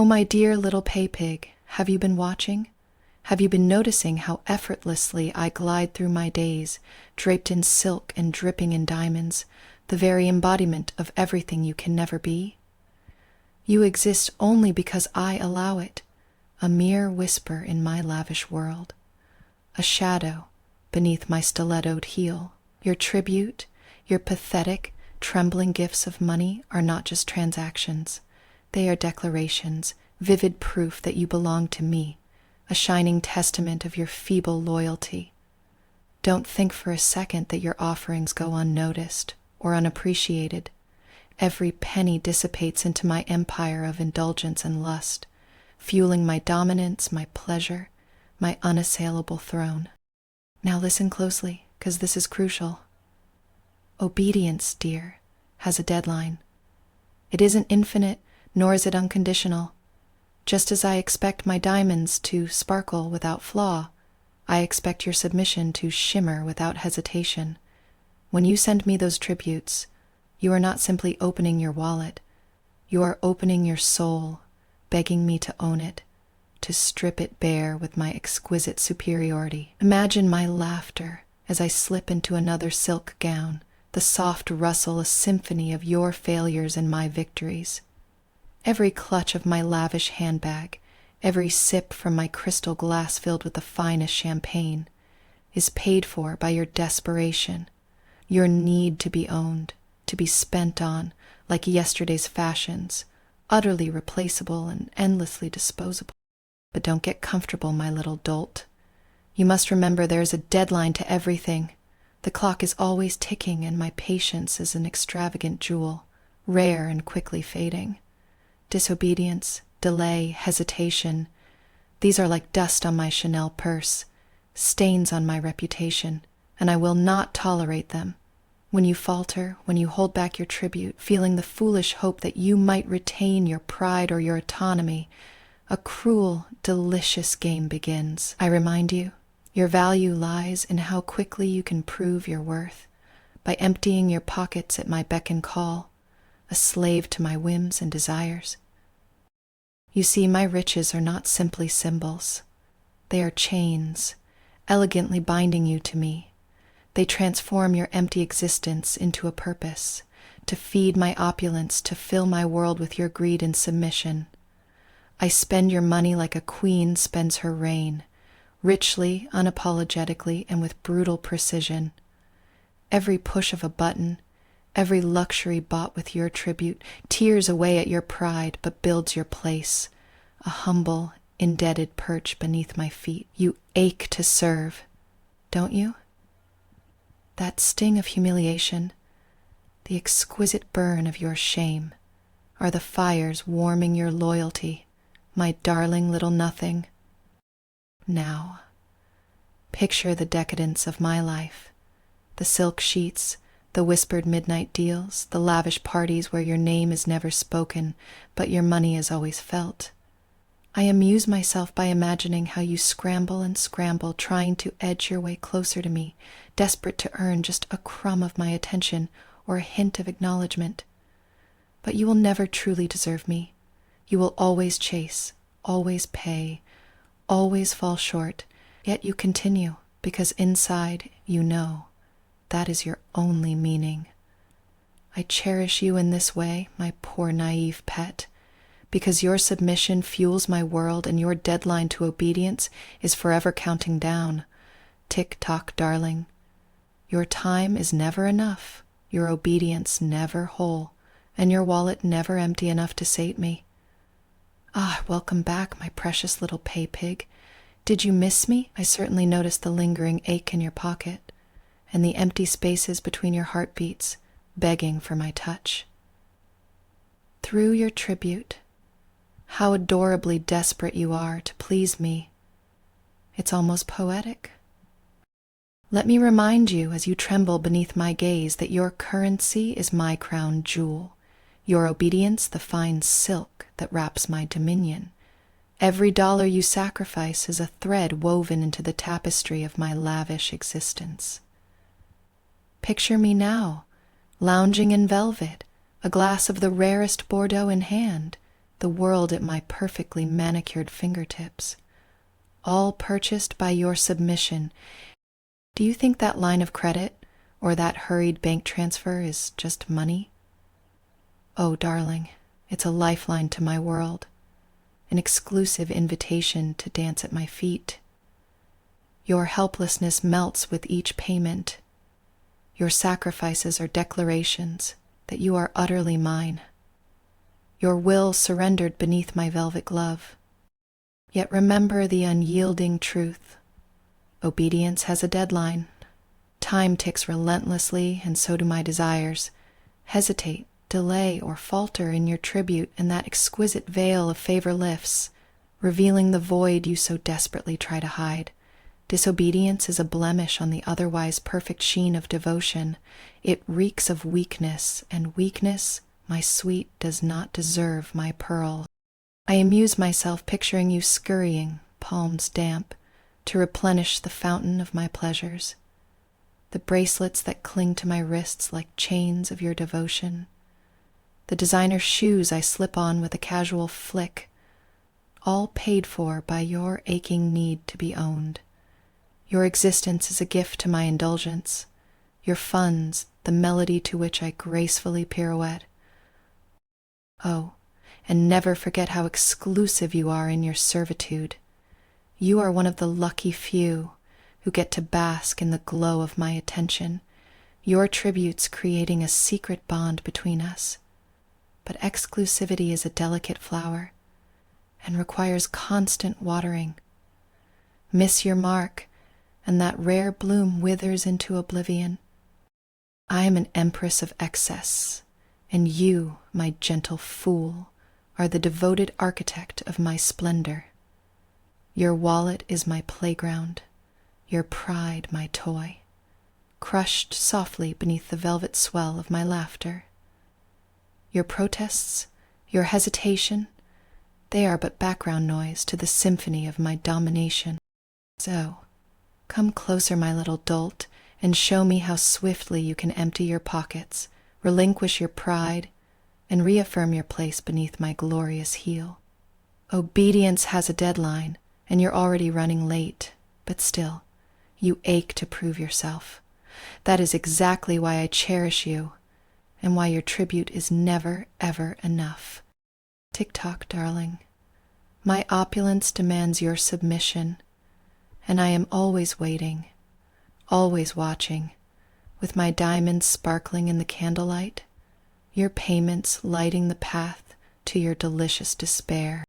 Oh, my dear little Paypig, have you been watching? Have you been noticing how effortlessly I glide through my days, draped in silk and dripping in diamonds, the very embodiment of everything you can never be? You exist only because I allow it, a mere whisper in my lavish world, a shadow beneath my stilettoed heel. Your tribute, your pathetic, trembling gifts of money are not just transactions. They are declarations, vivid proof that you belong to me, a shining testament of your feeble loyalty. Don't think for a second that your offerings go unnoticed or unappreciated. Every penny dissipates into my empire of indulgence and lust, fueling my dominance, my pleasure, my unassailable throne. Now listen closely, because this is crucial. Obedience, dear, has a deadline. It isn't infinite, nor is it unconditional. Just as I expect my diamonds to sparkle without flaw, I expect your submission to shimmer without hesitation. When you send me those tributes, you are not simply opening your wallet. You are opening your soul, begging me to own it, to strip it bare with my exquisite superiority. Imagine my laughter as I slip into another silk gown, the soft rustle a symphony of your failures and my victories. Every clutch of my lavish handbag, every sip from my crystal glass filled with the finest champagne, is paid for by your desperation, your need to be owned, to be spent on, like yesterday's fashions, utterly replaceable and endlessly disposable. But don't get comfortable, my little dolt. You must remember there is a deadline to everything. The clock is always ticking, and my patience is an extravagant jewel, rare and quickly fading. Disobedience, delay, hesitation, these are like dust on my Chanel purse, stains on my reputation, and I will not tolerate them. When you falter, when you hold back your tribute, feeling the foolish hope that you might retain your pride or your autonomy, a cruel, delicious game begins. I remind you, your value lies in how quickly you can prove your worth, by emptying your pockets at my beck and call, a slave to my whims and desires. You see, my riches are not simply symbols. They are chains, elegantly binding you to me. They transform your empty existence into a purpose, to feed my opulence, to fill my world with your greed and submission. I spend your money like a queen spends her reign, richly, unapologetically, and with brutal precision. Every push of a button, every luxury bought with your tribute, tears away at your pride, but builds your place, a humble, indebted perch beneath my feet. You ache to serve, don't you? That sting of humiliation, the exquisite burn of your shame, are the fires warming your loyalty, my darling little nothing. Now, picture the decadence of my life, the silk sheets, the whispered midnight deals, the lavish parties where your name is never spoken, but your money is always felt. I amuse myself by imagining how you scramble and scramble, trying to edge your way closer to me, desperate to earn just a crumb of my attention or a hint of acknowledgement. But you will never truly deserve me. You will always chase, always pay, always fall short, yet you continue, because inside you know that is your only meaning. I cherish you in this way, my poor naive pet, because your submission fuels my world and your deadline to obedience is forever counting down. Tick-tock, darling. Your time is never enough, your obedience never whole, and your wallet never empty enough to sate me. Ah, welcome back, my precious little Paypig. Did you miss me? I certainly noticed the lingering ache in your pocket, and the empty spaces between your heartbeats, begging for my touch. Through your tribute, how adorably desperate you are to please me. It's almost poetic. Let me remind you as you tremble beneath my gaze that your currency is my crown jewel, your obedience the fine silk that wraps my dominion. Every dollar you sacrifice is a thread woven into the tapestry of my lavish existence. Picture me now, lounging in velvet, a glass of the rarest Bordeaux in hand, the world at my perfectly manicured fingertips, all purchased by your submission. Do you think that line of credit or that hurried bank transfer is just money? Oh, darling, it's a lifeline to my world, an exclusive invitation to dance at my feet. Your helplessness melts with each payment. Your sacrifices are declarations that you are utterly mine. Your will surrendered beneath my velvet glove. Yet remember the unyielding truth. Obedience has a deadline. Time ticks relentlessly, and so do my desires. Hesitate, delay, or falter in your tribute, and that exquisite veil of favor lifts, revealing the void you so desperately try to hide. Disobedience is a blemish on the otherwise perfect sheen of devotion. It reeks of weakness, and weakness, my sweet, does not deserve my pearl. I amuse myself picturing you scurrying, palms damp, to replenish the fountain of my pleasures. The bracelets that cling to my wrists like chains of your devotion. The designer shoes I slip on with a casual flick, all paid for by your aching need to be owned. Your existence is a gift to my indulgence, your funds the melody to which I gracefully pirouette. Oh, and never forget how exclusive you are in your servitude. You are one of the lucky few who get to bask in the glow of my attention, your tributes creating a secret bond between us. But exclusivity is a delicate flower and requires constant watering. Miss your mark, and that rare bloom withers into oblivion. I am an empress of excess, and you, my gentle fool, are the devoted architect of my splendor. Your wallet is my playground, your pride my toy, crushed softly beneath the velvet swell of my laughter. Your protests, your hesitation, they are but background noise to the symphony of my domination. So, come closer, my little dolt, and show me how swiftly you can empty your pockets, relinquish your pride, and reaffirm your place beneath my glorious heel. Obedience has a deadline, and you're already running late, but still, you ache to prove yourself. That is exactly why I cherish you, and why your tribute is never, ever enough. Tick-tock, darling. My opulence demands your submission, and I am always waiting, always watching, with my diamonds sparkling in the candlelight, your payments lighting the path to your delicious despair.